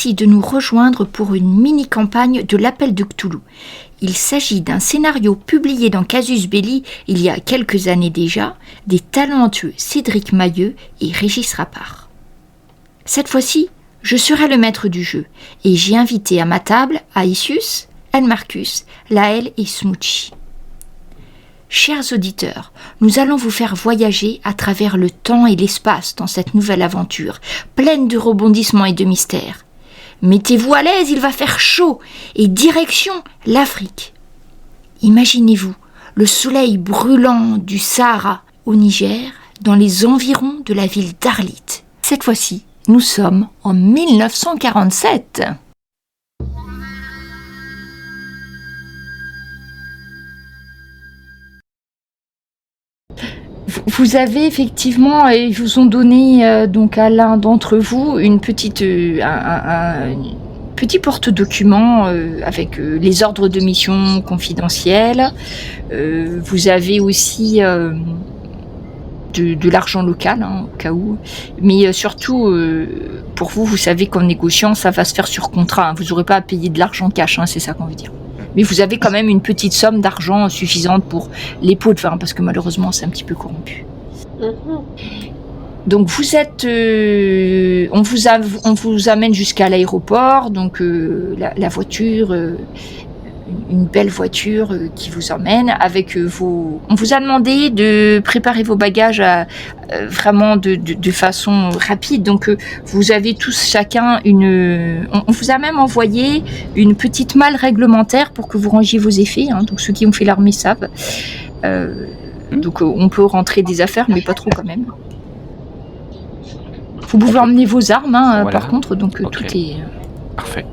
Merci de nous rejoindre pour une mini-campagne de l'Appel de Cthulhu. Il s'agit d'un scénario publié dans Casus Belli il y a quelques années déjà, des talentueux Cédric Mailleux et Régis Rappard. Cette fois-ci, je serai le maître du jeu et j'ai invité à ma table Aïsius, Elmarcus, Laël et Smoochie. Chers auditeurs, nous allons vous faire voyager à travers le temps et l'espace dans cette nouvelle aventure, pleine de rebondissements et de mystères. Mettez-vous à l'aise, il va faire chaud, et direction l'Afrique. Imaginez-vous le soleil brûlant du Sahara au Niger, dans les environs de la ville d'Arlit. Cette fois-ci, nous sommes en 1947. Vous avez effectivement, ils vous ont donné donc à l'un d'entre vous une petite, un petit porte-document avec les ordres de mission confidentiels. Vous avez aussi de l'argent local, au cas où. Mais surtout, pour vous, vous savez qu'en négociant, ça va se faire sur contrat. Vous n'aurez pas à payer de l'argent cash, c'est ça qu'on veut dire. Mais vous avez quand même une petite somme d'argent suffisante pour les pots de vin, parce que malheureusement, c'est un petit peu corrompu. Donc vous êtes, on vous amène jusqu'à l'aéroport, donc la voiture, une belle voiture qui vous emmène avec vos. On vous a demandé de préparer vos bagages vraiment de façon rapide. Donc vous avez tous chacun une. On vous a même envoyé une petite malle réglementaire pour que vous rangiez vos effets. Donc ceux qui ont fait l'armée savent. Donc on peut rentrer des affaires, mais pas trop quand même. Vous pouvez emmener vos armes, voilà. Par contre, donc okay. Tout est. Parfait.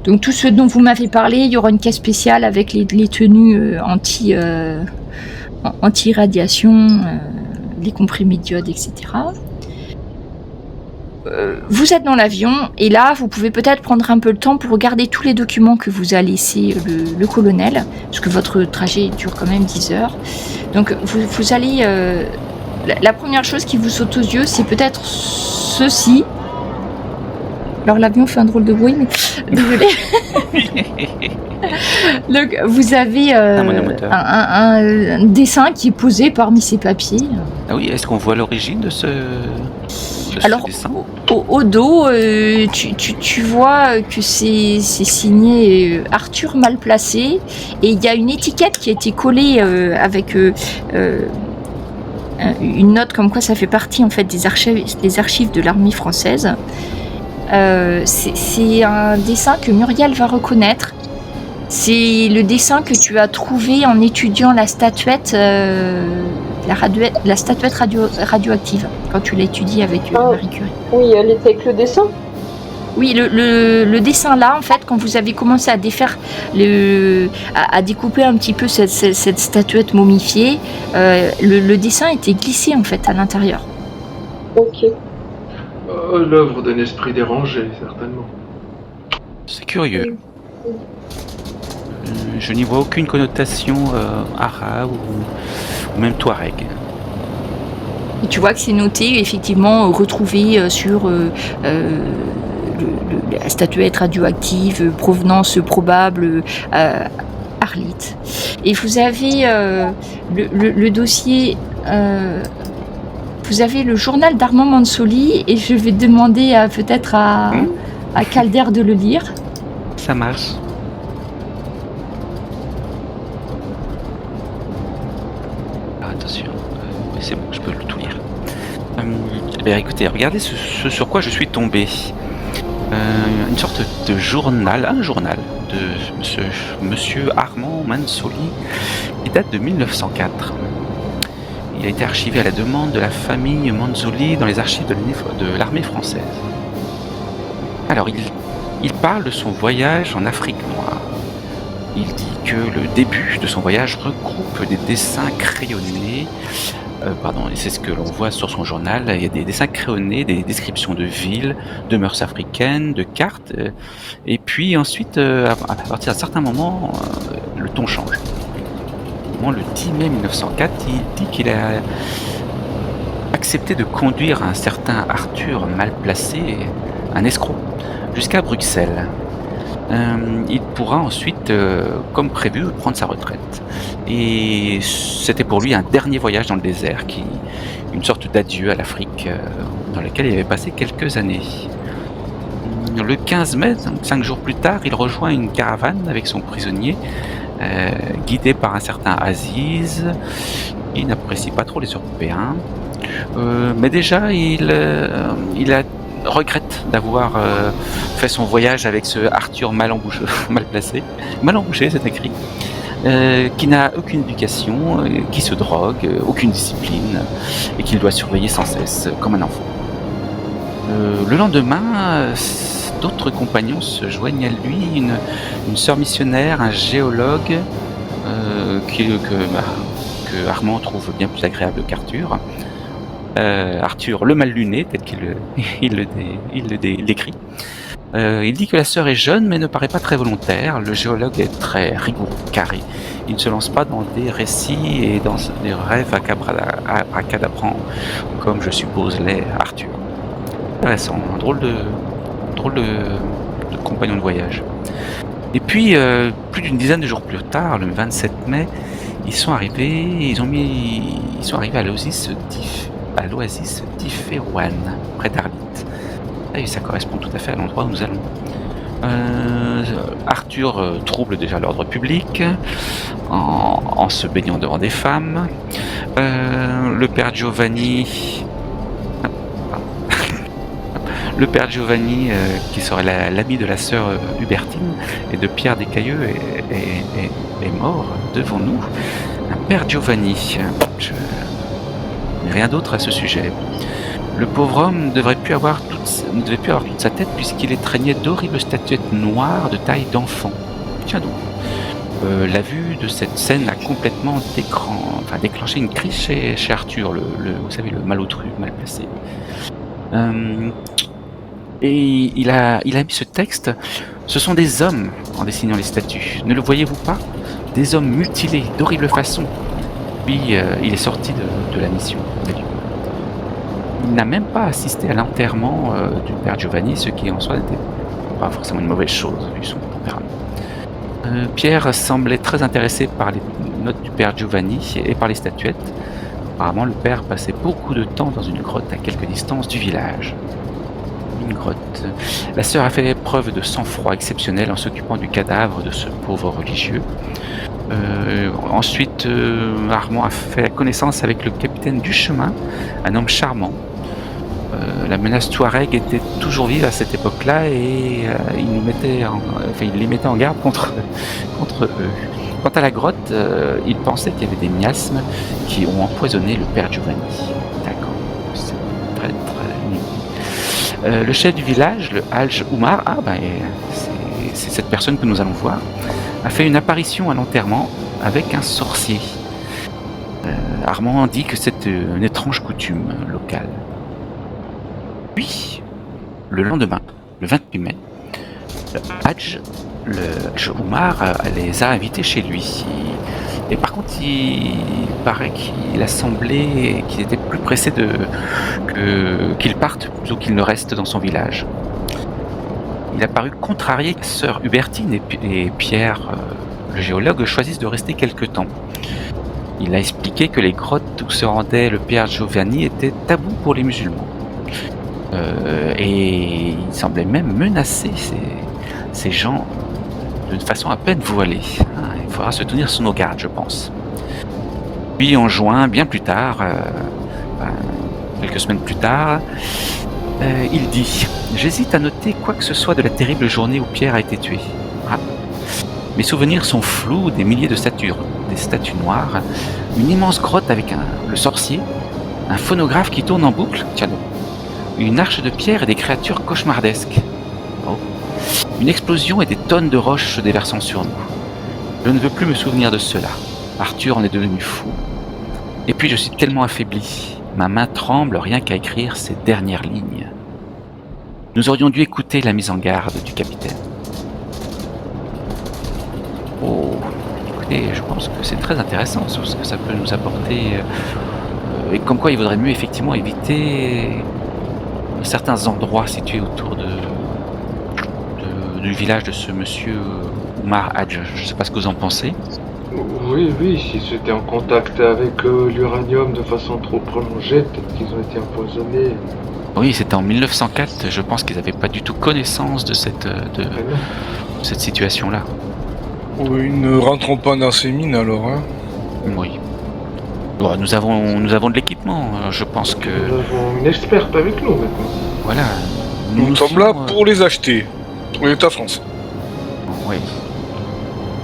Donc tout ce dont vous m'avez parlé, il y aura une caisse spéciale avec les tenues anti-radiation, les comprimés d'iode, etc. Vous êtes dans l'avion et là, vous pouvez peut-être prendre un peu le temps pour regarder tous les documents que vous a laissé le colonel, parce que votre trajet dure quand même 10 heures. Donc vous allez... la première chose qui vous saute aux yeux, c'est peut-être ceci. Alors l'avion fait un drôle de bruit, mais désolé. Donc vous avez un dessin qui est posé parmi ces papiers. Ah oui, est-ce qu'on voit l'origine de ce dessin ? Au dos, tu vois que c'est signé Arthur Malplacé, et il y a une étiquette qui a été collée avec une note comme quoi ça fait partie en fait des archives de l'armée française. C'est un dessin que Muriel va reconnaître. C'est le dessin que tu as trouvé en étudiant la statuette, la statuette radioactive, quand tu l'as étudiée avec Marie Curie. Oui, elle était avec le dessin. Oui, le dessin là, en fait, quand vous avez commencé à défaire, à découper un petit peu cette statuette momifiée, le dessin était glissé en fait à l'intérieur. Ok. L'œuvre d'un esprit dérangé, certainement. C'est curieux. Je n'y vois aucune connotation arabe ou même touareg. Et tu vois que c'est noté, effectivement, retrouvé sur la statuette radioactive, provenance probable, Arlit. Et vous avez le dossier... vous avez le journal d'Armand Manzoli, et je vais demander peut-être à Calder de le lire. Ça marche. Attention, c'est bon, je peux tout lire. Écoutez, regardez ce sur quoi je suis tombé. Une sorte de journal, de monsieur Armand Manzoli, qui date de 1904. Il a été archivé à la demande de la famille Manzoli dans les archives de l'armée française. Alors, il parle de son voyage en Afrique noire. Il dit que le début de son voyage regroupe des dessins crayonnés. C'est ce que l'on voit sur son journal. Il y a des dessins crayonnés, des descriptions de villes, de mœurs africaines, de cartes. Et puis ensuite, à partir d'un certain moment, le ton change. Le 10 mai 1904, il dit qu'il a accepté de conduire un certain Arthur Malplacé un escroc, jusqu'à Bruxelles. Il pourra ensuite, comme prévu, prendre sa retraite. Et c'était pour lui un dernier voyage dans le désert, une sorte d'adieu à l'Afrique, dans laquelle il avait passé quelques années. Le 15 mai, 5 jours plus tard, il rejoint une caravane avec son prisonnier, guidé par un certain Aziz. Il n'apprécie pas trop les Européens, mais déjà regrette d'avoir fait son voyage avec ce Arthur mal embouché, c'est écrit, qui n'a aucune éducation, qui se drogue, aucune discipline, et qu'il doit surveiller sans cesse, comme un enfant. Le lendemain, d'autres compagnons se joignent à lui, une sœur missionnaire, un géologue, que Armand trouve bien plus agréable qu'Arthur. Arthur le mal luné, tel qu'il le décrit. Il dit que la sœur est jeune mais ne paraît pas très volontaire. Le géologue est très rigoureux, carré. Il ne se lance pas dans des récits et dans des rêves abracadabrants comme je suppose l'est Arthur. Intéressant, un drôle de compagnon de voyage. Et puis, plus d'une dizaine de jours plus tard, le 27 mai, ils sont arrivés à l'oasis d'Iférouane, près d'Arlit. Et ça correspond tout à fait à l'endroit où nous allons. Arthur trouble déjà l'ordre public en se baignant devant des femmes. Le père Giovanni, qui serait l'ami de la sœur Hubertine et de Pierre Descailleux, est mort devant nous. Un père Giovanni. Je n'ai rien d'autre à ce sujet. Le pauvre homme ne devait plus avoir toute sa tête puisqu'il étreignait d'horribles statuettes noires de taille d'enfant. Tiens donc. La vue de cette scène a complètement déclenché une crise chez Arthur, vous savez, le malotru, mal placé. Et il a mis ce texte. Ce sont des hommes en dessinant les statues. Ne le voyez-vous pas? Des hommes mutilés d'horrible façon. Puis il est sorti de la mission. Il n'a même pas assisté à l'enterrement du père Giovanni, ce qui en soi n'était pas forcément une mauvaise chose vu son tempérament. Pierre semblait très intéressé par les notes du père Giovanni et par les statuettes. Apparemment, le père passait beaucoup de temps dans une grotte à quelque distance du village. Une grotte. La sœur a fait preuve de sang-froid exceptionnel en s'occupant du cadavre de ce pauvre religieux. Ensuite, Armand a fait la connaissance avec le capitaine du chemin, un homme charmant. La menace Touareg était toujours vive à cette époque-là et il les mettait en garde contre eux. Quant à la grotte, il pensait qu'il y avait des miasmes qui ont empoisonné le père Giovanni. D'accord, c'est très très... le chef du village, le Haj Oumar, c'est cette personne que nous allons voir, a fait une apparition à l'enterrement avec un sorcier. Armand dit que c'est une étrange coutume locale. Puis, le lendemain, le 28 mai, le Haj Oumar les a invités chez lui. Et par contre, il paraît qu'il a semblé qu'il était plus pressé qu'il parte plutôt qu'il ne reste dans son village. Il a paru contrarié que sœur Hubertine et Pierre, le géologue, choisissent de rester quelque temps. Il a expliqué que les grottes où se rendait le père Giovanni étaient tabous pour les musulmans. Et il semblait même menacer ces gens d'une façon à peine voilée. Il faudra se tenir sous nos gardes, je pense. Puis en juin, bien plus tard, quelques semaines plus tard, il dit « J'hésite à noter quoi que ce soit de la terrible journée où Pierre a été tué. Mes souvenirs sont flous, des milliers de statues noires, une immense grotte avec le sorcier, un phonographe qui tourne en boucle, tiens donc, une arche de pierre et des créatures cauchemardesques. Une explosion et des tonnes de roches se déversant sur nous. Je ne veux plus me souvenir de cela. Arthur en est devenu fou. Et puis je suis tellement affaibli. Ma main tremble rien qu'à écrire ces dernières lignes. Nous aurions dû écouter la mise en garde du capitaine. Oh, écoutez, je pense que c'est très intéressant ce que ça peut nous apporter. Et comme quoi il vaudrait mieux effectivement éviter certains endroits situés autour de du village de ce monsieur Oumar Hadj. Je ne sais pas ce que vous en pensez. Oui, si c'était en contact avec l'uranium de façon trop prolongée, peut-être qu'ils ont été empoisonnés. Oui, c'était en 1904. Je pense qu'ils n'avaient pas du tout connaissance de cette situation-là. Oui, ne rentrons pas dans ces mines alors, hein. Oui. Bon, nous avons de l'équipement. Je pense que Nous avons une experte avec nous maintenant. voilà. Nous sommes là pour les acheter. Pour l'État français. Oui.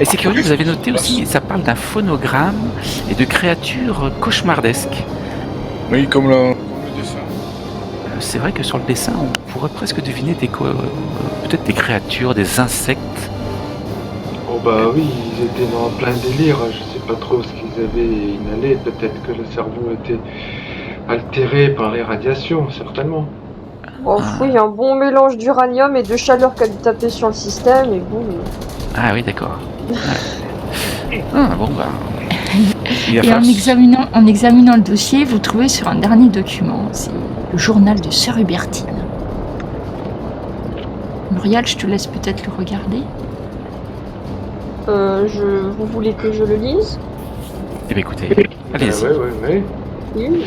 Et c'est curieux, vous avez noté aussi, ça parle d'un phonogramme et de créatures cauchemardesques. Oui, comme le dessin. C'est vrai que sur le dessin, on pourrait presque deviner peut-être des créatures, des insectes. Oh bah oui, ils étaient dans plein délire, je sais pas trop ce qu'ils avaient inhalé, peut-être que le cerveau était altéré par les radiations, certainement. Oh oui, un bon mélange d'uranium et de chaleur qui a dû taper sur le système et boum. Ah oui, d'accord. Bon bah. Et en examinant le dossier, vous trouvez sur un dernier document, c'est le journal de Sœur Hubertine. Muriel, je te laisse peut-être le regarder. Vous voulez que je le lise? Eh bien écoutez, allez-y. Ouais. Oui.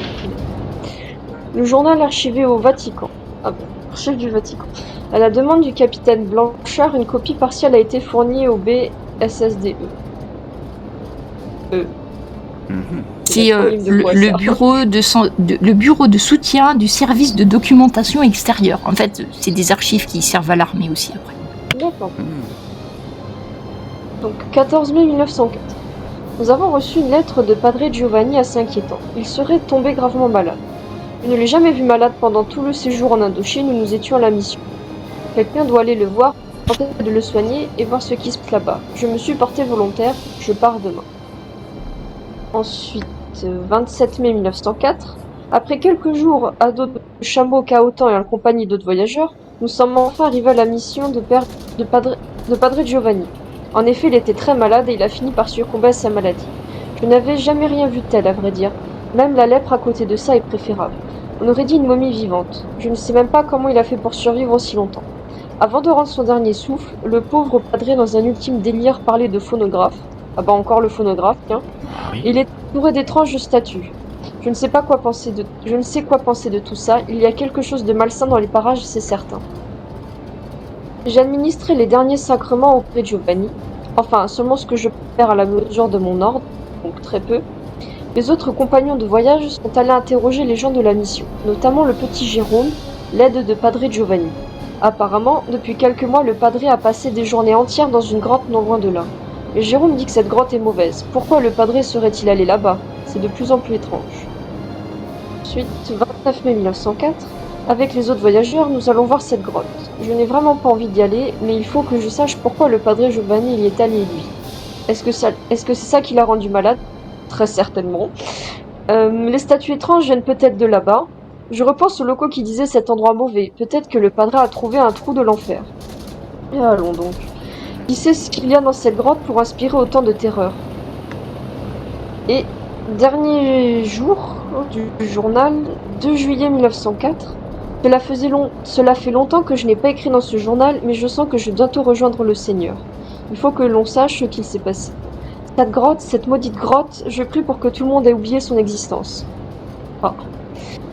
Le journal archivé au Vatican. Ah bon, archive du Vatican. À la demande du capitaine Blanchard, une copie partielle a été fournie au BSSDE. Mhm. C'est le bureau de soutien du service de documentation extérieure. En fait, c'est des archives qui servent à l'armée aussi après. D'accord. Mhm. Donc 14 mai 1904. Nous avons reçu une lettre de Padre Giovanni assez inquiétant. Il serait tombé gravement malade. Je ne l'ai jamais vu malade pendant tout le séjour en Indochine où nous étions à la mission. Quelqu'un doit aller le voir, tenter de le soigner et voir ce qui se passe là-bas. Je me suis porté volontaire, je pars demain. Ensuite, 27 mai 1904. Après quelques jours à dos de chameau cahotant et en compagnie d'autres voyageurs, nous sommes enfin arrivés à la mission de Padre Giovanni. En effet, il était très malade et il a fini par succomber à sa maladie. Je n'avais jamais rien vu de tel, à vrai dire. Même la lèpre à côté de ça est préférable. On aurait dit une momie vivante. Je ne sais même pas comment il a fait pour survivre aussi longtemps. Avant de rendre son dernier souffle, le pauvre padre, dans un ultime délire, parlait de phonographe. Ah bah encore le phonographe, tiens. Ah oui. Il est entouré d'étranges statues. Je ne sais quoi penser de tout ça. Il y a quelque chose de malsain dans les parages, c'est certain. J'ai administré les derniers sacrements auprès de Giovanni. Enfin, seulement ce que je peux faire à la mesure de mon ordre, donc très peu. Les autres compagnons de voyage sont allés interroger les gens de la mission, notamment le petit Jérôme, l'aide de Padre Giovanni. Apparemment, depuis quelques mois, le padre a passé des journées entières dans une grotte non loin de là. Et Jérôme dit que cette grotte est mauvaise. Pourquoi le padre serait-il allé là-bas? C'est de plus en plus étrange. Ensuite, 29 mai 1904, avec les autres voyageurs, nous allons voir cette grotte. Je n'ai vraiment pas envie d'y aller, mais il faut que je sache pourquoi le padre Giovanni y est allé lui. Est-ce que c'est ça qui l'a rendu malade? Très certainement. Les statues étranges viennent peut-être de là-bas. Je repense aux locaux qui disaient cet endroit mauvais. Peut-être que le padre a trouvé un trou de l'enfer. Et allons donc. Qui sait ce qu'il y a dans cette grotte pour inspirer autant de terreur? Et dernier jour du journal, 2 juillet 1904. Cela fait longtemps que je n'ai pas écrit dans ce journal, mais je sens que je dois bientôt rejoindre le Seigneur. Il faut que l'on sache ce qu'il s'est passé. Cette grotte, cette maudite grotte, je prie pour que tout le monde ait oublié son existence. Ah.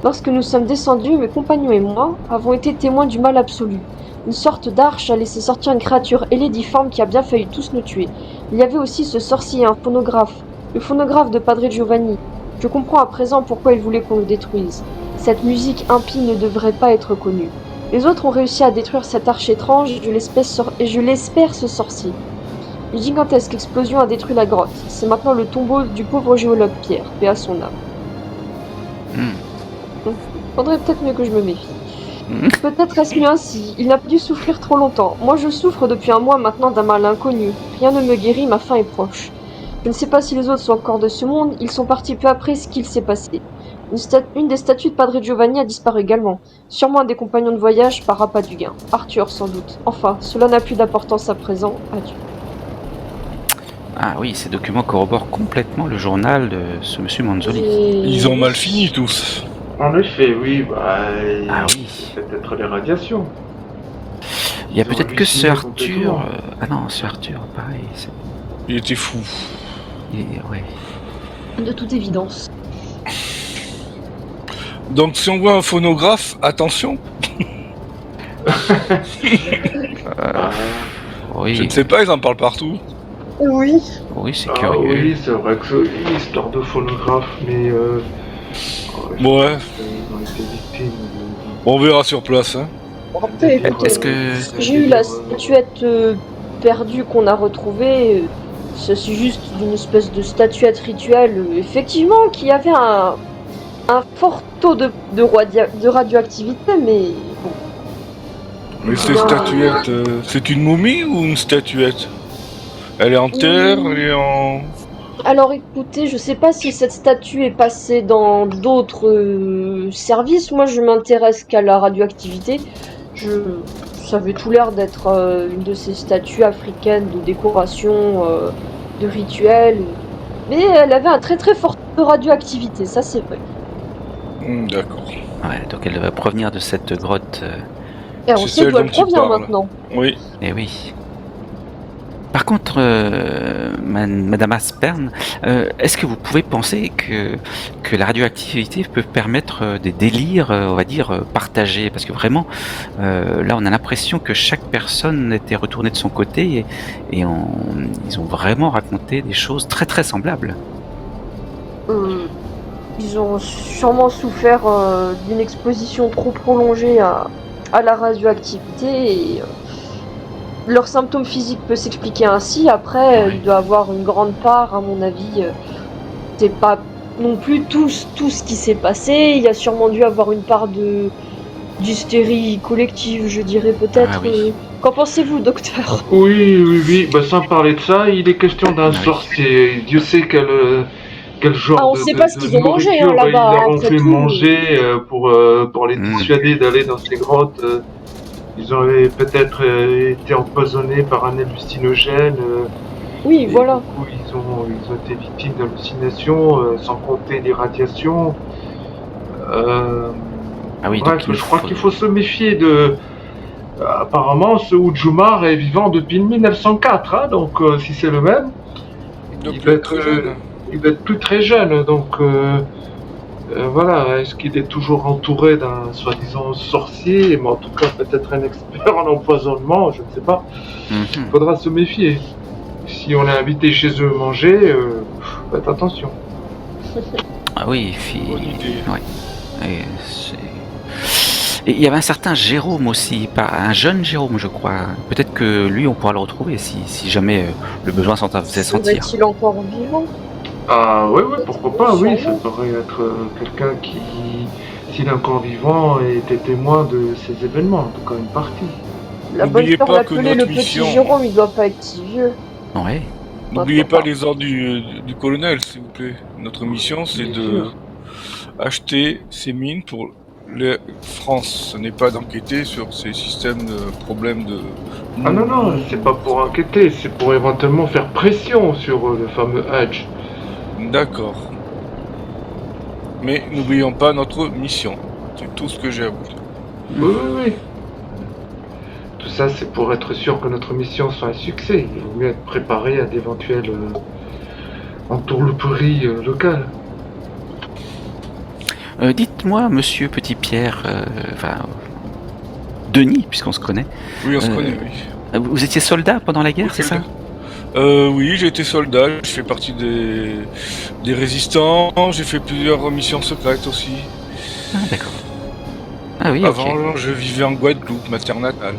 Lorsque nous sommes descendus, mes compagnons et moi avons été témoins du mal absolu. Une sorte d'arche a laissé sortir une créature ailée difforme qui a bien failli tous nous tuer. Il y avait aussi ce sorcier et un phonographe. Le phonographe de Padre Giovanni. Je comprends à présent pourquoi il voulait qu'on le détruise. Cette musique impie ne devrait pas être connue. Les autres ont réussi à détruire cette arche étrange et je l'espère ce sorcier. Une gigantesque explosion a détruit la grotte. C'est maintenant le tombeau du pauvre géologue Pierre, paix à son âme. Faudrait peut-être mieux que je me méfie. Peut-être est-ce mieux ainsi. Il n'a pas dû souffrir trop longtemps. Moi je souffre depuis un mois maintenant d'un mal inconnu. Rien ne me guérit, ma fin est proche. Je ne sais pas si les autres sont encore de ce monde, ils sont partis peu après ce qu'il s'est passé. Une des statues de Padre Giovanni a disparu également. Sûrement un des compagnons de voyage par appât du gain. Arthur sans doute. Enfin, cela n'a plus d'importance à présent. Adieu. Ah oui, ces documents corroborent complètement le journal de ce monsieur Manzoni. Ils ont mal fini tous. En effet, oui, Ah oui. c'est peut-être les radiations. Il y a Ils ont peut-être que ce halluciné Arthur. complètement. Ah non, ce Arthur, pareil. Il était fou. Ouais. De toute évidence. Donc si on voit un phonographe, attention. Oui. Je ne sais pas, ils en parlent partout. Oui. Oui, c'est Ah curieux. oui, c'est vrai que c'est une histoire de phonographe, mais je Ouais. pense qu'ils ont été victimes On verra sur place. Hein. Est-ce que- J'ai eu la statuette perdue qu'on a retrouvée. C'est juste d'une espèce de statuette rituelle, effectivement, qui avait un fort taux de radioactivité, mais bon. Mais cette Non. statuette, c'est une momie ou une statuette? Elle est en terre, elle est en... Alors écoutez, je sais pas si cette statue est passée dans d'autres services. Moi, je m'intéresse qu'à la radioactivité. Ça avait tout l'air d'être une de ces statues africaines de décoration, de rituel. Mais elle avait un très très fort taux de radioactivité, ça c'est vrai. D'accord. Ouais, donc elle devrait provenir de cette grotte. Et on C'est sait celle d'où elle dont il provient parle. maintenant. Oui. Eh oui. Par contre, Madame Aspern, est-ce que vous pouvez penser que la radioactivité peut permettre des délires, on va dire, partagés? Parce que vraiment, là, on a l'impression que chaque personne était retournée de son côté et ils ont vraiment raconté des choses très très semblables. Ils ont sûrement souffert d'une exposition trop prolongée à la radioactivité et leurs symptômes physiques peuvent s'expliquer ainsi. Après, il doit avoir une grande part, à mon avis. C'est pas non plus tout ce qui s'est passé. Il y a sûrement dû avoir une part d'hystérie collective, je dirais peut-être. Ah oui. Qu'en pensez-vous, docteur? Oui. Bah, sans parler de ça, il est question d'un Oui. sorcier. Dieu sait quel genre Ah, on de, sait de- pas ce de qu'ils ont mangé, hein, nourriture là-bas, ils leur ont après fait tout. manger pour les dissuader d'aller dans ces grottes. Ils auraient peut-être été empoisonnés par un hallucinogène. Oui, Et voilà. du coup, ils ont été victimes d'hallucinations, sans compter les radiations. Ah oui, Bref, donc je crois qu'il faut se méfier de... apparemment, ce Ujumar est vivant depuis 1904, hein, donc si c'est le même, Donc, il va être, très jeune. il va être plus très jeune. Donc voilà, est-ce qu'il est toujours entouré d'un soi-disant sorcier, mais en tout cas peut-être un expert en empoisonnement, je ne sais pas. Mhm. Il faudra se méfier. Si on est invité chez eux manger, faites attention. Ah oui, Bonne idée. Ouais. Et il y avait un certain Jérôme aussi, un jeune Jérôme, je crois. Peut-être que lui, on pourra le retrouver si jamais le besoin s'en faisait sentir. Serait-il encore vivant? Ah oui, pourquoi pas, oui, ça Sûrement. pourrait être quelqu'un qui, s'il est encore vivant, était témoin de ces événements, en tout cas une partie. La bonne N'oubliez sœur pas que l'appelait le notre petit mission- Jérôme, il doit pas être si vieux. Ouais. N'oubliez Pourquoi pas les ordres du colonel, s'il vous plaît. Notre mission, c'est Bien de sûr. acheter ces mines pour la France. Ce n'est pas d'enquêter sur ces systèmes de problèmes de... Ah non, c'est pas pour enquêter, c'est pour éventuellement faire pression sur le fameux Hedge. D'accord. Mais n'oublions pas notre mission. C'est tout ce que j'ai à vous dire. Oui. Tout ça, c'est pour être sûr que notre mission soit un succès. Il vaut mieux être préparé à d'éventuelles entourlouperies locales. Dites-moi, monsieur Petit-Pierre, Denis, puisqu'on se connaît, Oui, on se connaît, oui. vous étiez soldat pendant la guerre, c'est ça? Oui, j'ai été soldat, je fais partie des résistants, j'ai fait plusieurs missions secrètes aussi. Ah, d'accord. Ah oui, ok. Avant, je vivais en Guadeloupe, ma terre natale.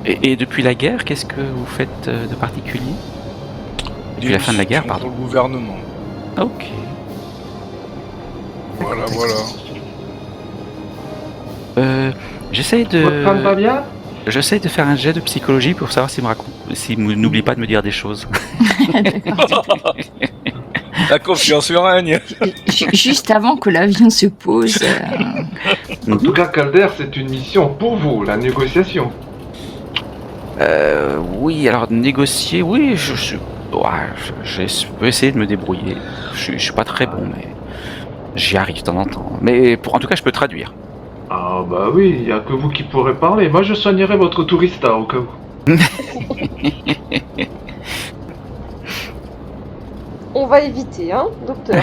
Et depuis la guerre, qu'est-ce que vous faites de particulier? Depuis la fin de la guerre, pardon. Pour le gouvernement. Ok. Voilà. J'essaie Votre femme va de... bien? J'essaie de faire un jet de psychologie pour savoir s'il n'oublie pas de me dire des choses. La confiance règne. Juste avant que l'avion se pose. En tout cas, Calder, c'est une mission pour vous, la négociation. Oui, alors négocier, oui, je peux essayer de me débrouiller. Je suis pas très bon, mais j'y arrive de temps en temps. Mais en tout cas, je peux traduire. Ah bah oui, il n'y a que vous qui pourrez parler. Moi je soignerai votre tourista au cas où. On va éviter, hein, docteur.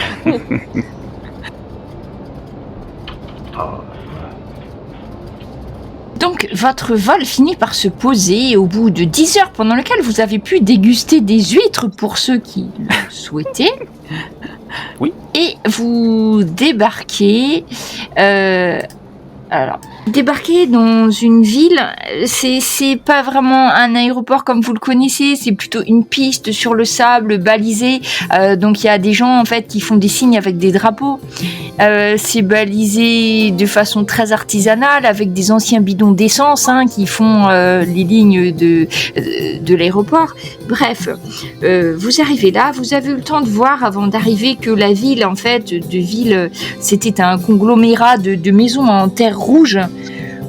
Ah, Donc, votre vol finit par se poser au bout de 10 heures pendant lesquelles vous avez pu déguster des huîtres pour ceux qui le souhaitaient. Oui. Et vous débarquez... débarquer dans une ville, c'est pas vraiment un aéroport comme vous le connaissez, c'est plutôt une piste sur le sable balisée. Donc il y a des gens en fait qui font des signes avec des drapeaux. C'est balisé de façon très artisanale avec des anciens bidons d'essence qui font les lignes de l'aéroport. Bref, vous arrivez là, vous avez eu le temps de voir avant d'arriver que la ville en fait c'était un conglomérat de maisons en terre rouge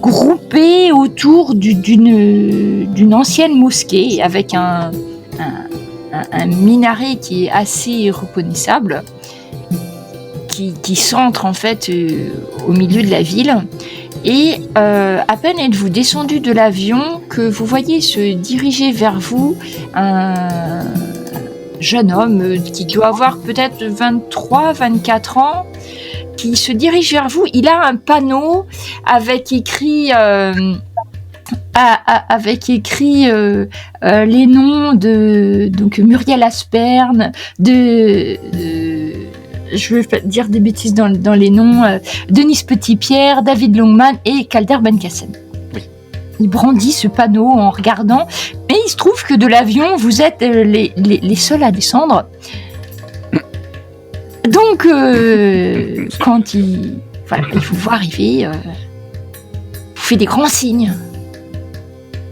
groupées autour d'une ancienne mosquée avec un minaret qui est assez reconnaissable, qui centre en fait au milieu de la ville. Et à peine êtes-vous descendu de l'avion que vous voyez se diriger vers vous un jeune homme qui doit avoir peut-être 23-24 ans, qui se dirige vers vous. Il a un panneau avec écrit les noms de donc Muriel Asperne, je vais dire des bêtises dans les noms, Denis Petitpierre, David Longman et Calder Benkassem. Oui. Il brandit ce panneau en regardant, mais il se trouve que de l'avion, vous êtes les seuls à descendre. Donc, quand il vous voit arriver, vous fait des grands signes.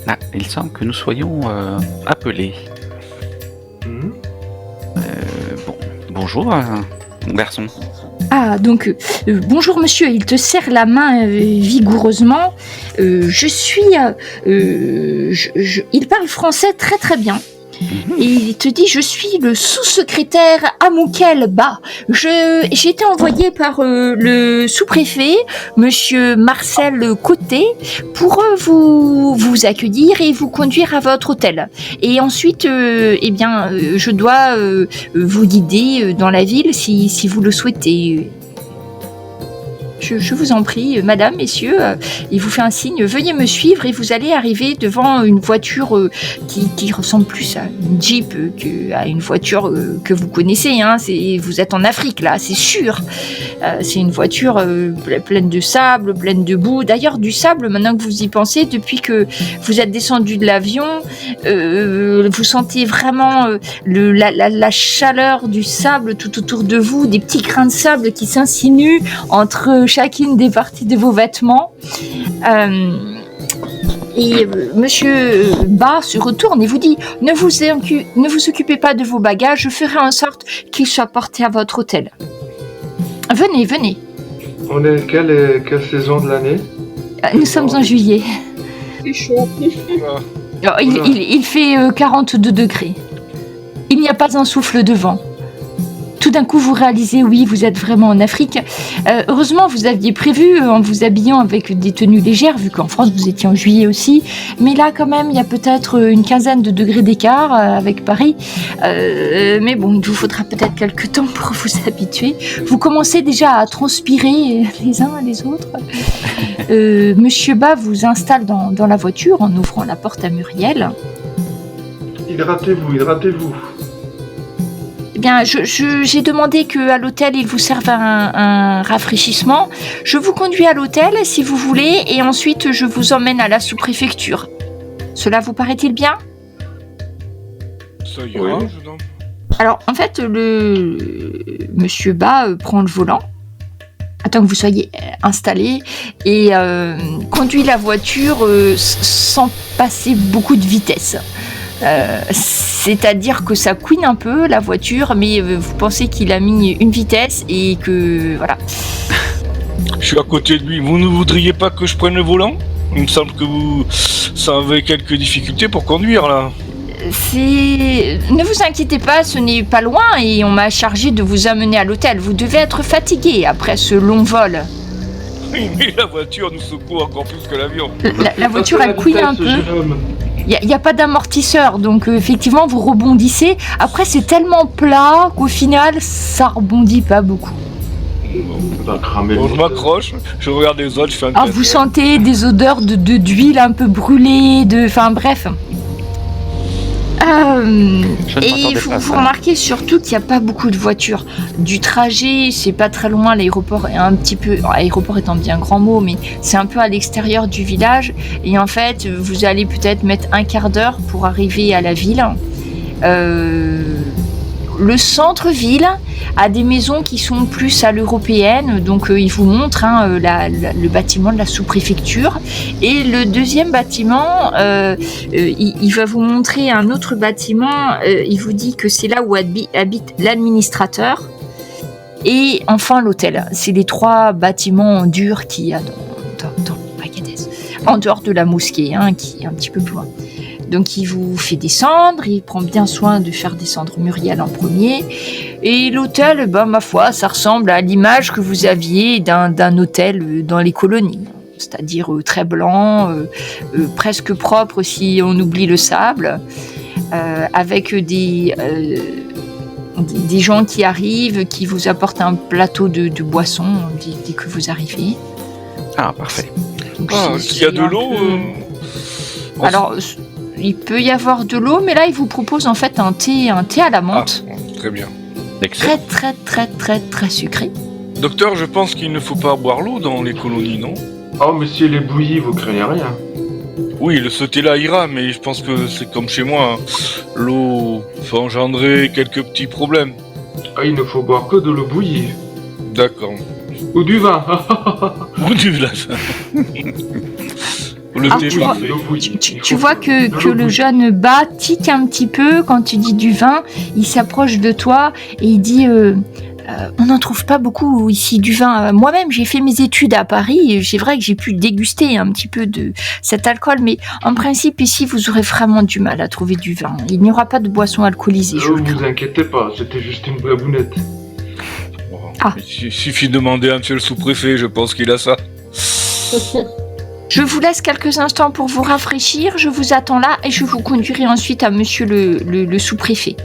Ah, il semble que nous soyons appelés. Bonjour, garçon. Ah, donc, bonjour monsieur, il te serre la main vigoureusement. Je suis... il parle français très très bien. Et il te dit, je suis le sous-secrétaire Amoukel Ba. J'ai été envoyé par le sous-préfet, monsieur Marcel Côté, pour vous accueillir et vous conduire à votre hôtel. Et ensuite, je dois vous guider dans la ville si vous le souhaitez. Je vous en prie, madame, messieurs, il vous fait un signe, veuillez me suivre et vous allez arriver devant une voiture qui ressemble plus à une Jeep qu'à une voiture que vous connaissez. Vous êtes en Afrique, là, c'est sûr. C'est une voiture pleine de sable, pleine de boue. D'ailleurs, du sable, maintenant que vous y pensez, depuis que vous êtes descendu de l'avion, vous sentez vraiment la chaleur du sable tout autour de vous, des petits grains de sable qui s'insinuent entre chacune des parties de vos vêtements. Monsieur Ba se retourne et vous dit, ne vous occupez pas de vos bagages, je ferai en sorte qu'ils soient portés à votre hôtel. Venez. On est quelle saison de l'année? Nous sommes en juillet. C'est chaud. Il fait 42 degrés. Il n'y a pas un souffle de vent. Tout d'un coup, vous réalisez, oui, vous êtes vraiment en Afrique. Heureusement, vous aviez prévu en vous habillant avec des tenues légères, vu qu'en France, vous étiez en juillet aussi. Mais là, quand même, il y a peut-être une quinzaine de degrés d'écart avec Paris. Mais bon, il vous faudra peut-être quelques temps pour vous habituer. Vous commencez déjà à transpirer les uns les autres. Monsieur Ba vous installe dans la voiture en ouvrant la porte à Muriel. Hydratez-vous. Eh bien, j'ai demandé qu'à l'hôtel, il vous serve un rafraîchissement. Je vous conduis à l'hôtel, si vous voulez, et ensuite, je vous emmène à la sous-préfecture. Cela vous paraît-il bien? Ça ira, Oui. je donne. Alors, en fait, Monsieur Ba prend le volant, attend que vous soyez installé, et conduit la voiture sans passer beaucoup de vitesse. C'est-à-dire que ça couine un peu la voiture, mais vous pensez qu'il a mis une vitesse et que voilà. Je suis à côté de lui. Vous ne voudriez pas que je prenne le volant? Il me semble que ça avait quelques difficultés pour conduire là. Ne vous inquiétez pas, ce n'est pas loin et on m'a chargé de vous amener à l'hôtel. Vous devez être fatigué après ce long vol. Oui, mais la voiture nous secoue encore plus que l'avion. La voiture, elle couille un peu. Il n'y a pas d'amortisseur, donc effectivement, vous rebondissez. Après, c'est tellement plat qu'au final, ça rebondit pas beaucoup. Bon, je m'accroche, je regarde les autres, je fais un Alors, vous sentez des odeurs d'huile un peu brûlée, enfin bref. Et vous remarquez surtout qu'il n'y a pas beaucoup de voitures. Du trajet, c'est pas très loin, l'aéroport est un petit peu... Aéroport étant bien grand mot, mais c'est un peu à l'extérieur du village. Et en fait, vous allez peut-être mettre un quart d'heure pour arriver à la ville. Le centre-ville a des maisons qui sont plus à l'européenne, donc il vous montre le bâtiment de la sous-préfecture. Et le deuxième bâtiment, il va vous montrer un autre bâtiment, il vous dit que c'est là où habite l'administrateur. Et enfin l'hôtel. C'est les 3 bâtiments durs qu'il y a dans Agadez, en dehors de la mosquée, qui est un petit peu plus loin. Donc il vous fait descendre, il prend bien soin de faire descendre Muriel en premier. Et l'hôtel, ma foi, ça ressemble à l'image que vous aviez d'un hôtel dans les colonies. C'est-à-dire très blanc, presque propre si on oublie le sable, avec des gens qui arrivent, qui vous apportent un plateau de boissons dès que vous arrivez. Ah, parfait. Donc, il y a de l'eau Alors... Il peut y avoir de l'eau, mais là, il vous propose en fait un thé à la menthe. Très bien. Très, très, très, très, très sucré. Docteur, je pense qu'il ne faut pas boire l'eau dans les colonies, non ? Oh, mais si elle est bouillie, vous craignez rien. Oui, ce thé-là ira, mais je pense que c'est comme chez moi. L'eau peut engendrer quelques petits problèmes. Ah, il ne faut boire que de l'eau bouillie. D'accord. Ou du vin. Ou du vin. Tu vois que le jeune bas tique un petit peu quand tu dis du vin. Il s'approche de toi et il dit on n'en trouve pas beaucoup ici du vin. Moi-même, j'ai fait mes études à Paris. C'est vrai que j'ai pu déguster un petit peu de cet alcool, mais en principe, ici, vous aurez vraiment du mal à trouver du vin. Il n'y aura pas de boisson alcoolisée. Ne vous inquiétez pas, c'était juste une blagounette. Il suffit de demander à monsieur le sous-préfet, je pense qu'il a ça. Je vous laisse quelques instants pour vous rafraîchir, je vous attends là et je vous conduirai ensuite à monsieur le sous-préfet.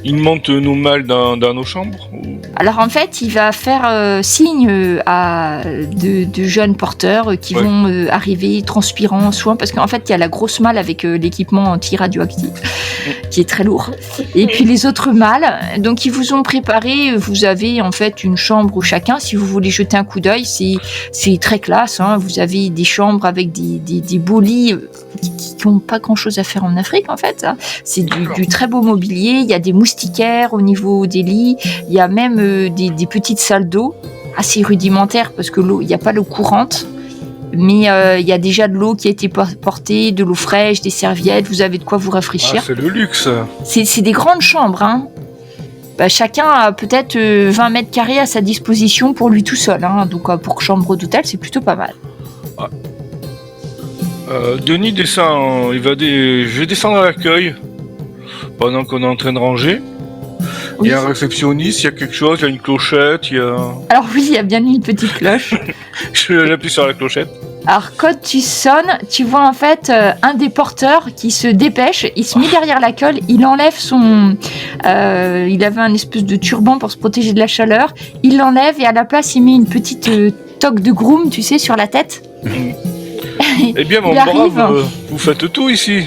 Il monte nos malles dans nos chambres ou... Alors en fait, il va faire signe à de jeunes porteurs qui vont arriver transpirant, soin, parce qu'en fait, il y a la grosse malle avec l'équipement anti-radioactif qui est très lourd. Et puis les autres malles, donc ils vous ont préparé, vous avez en fait une chambre chacun, si vous voulez jeter un coup d'œil, c'est très classe, vous avez des chambres avec des beaux lits qui n'ont pas grand-chose à faire en Afrique en fait. C'est du très beau mobilier, il y a des moustiquaires au niveau des lits, il y a même des petites salles d'eau assez rudimentaires parce que l'eau, il n'y a pas l'eau courante, mais il y a déjà de l'eau qui a été portée, de l'eau fraîche, des serviettes, vous avez de quoi vous rafraîchir. C'est le luxe. C'est des grandes chambres, chacun a peut-être 20 mètres carrés à sa disposition pour lui tout seul, donc pour chambre d'hôtel, c'est plutôt pas mal. Denis descend, je vais descendre à l'accueil pendant qu'on est en train de ranger. Il y a un réceptionniste, il y a quelque chose, il y a une clochette, il y a... Alors oui, il y a bien une petite cloche. J'appuie sur la clochette. Alors quand tu sonnes, tu vois en fait un des porteurs qui se dépêche, il se met derrière la colle, il enlève son... il avait un espèce de turban pour se protéger de la chaleur, il l'enlève et à la place il met une petite toque de groom, tu sais, sur la tête. Eh bien mon brave, vous faites tout ici.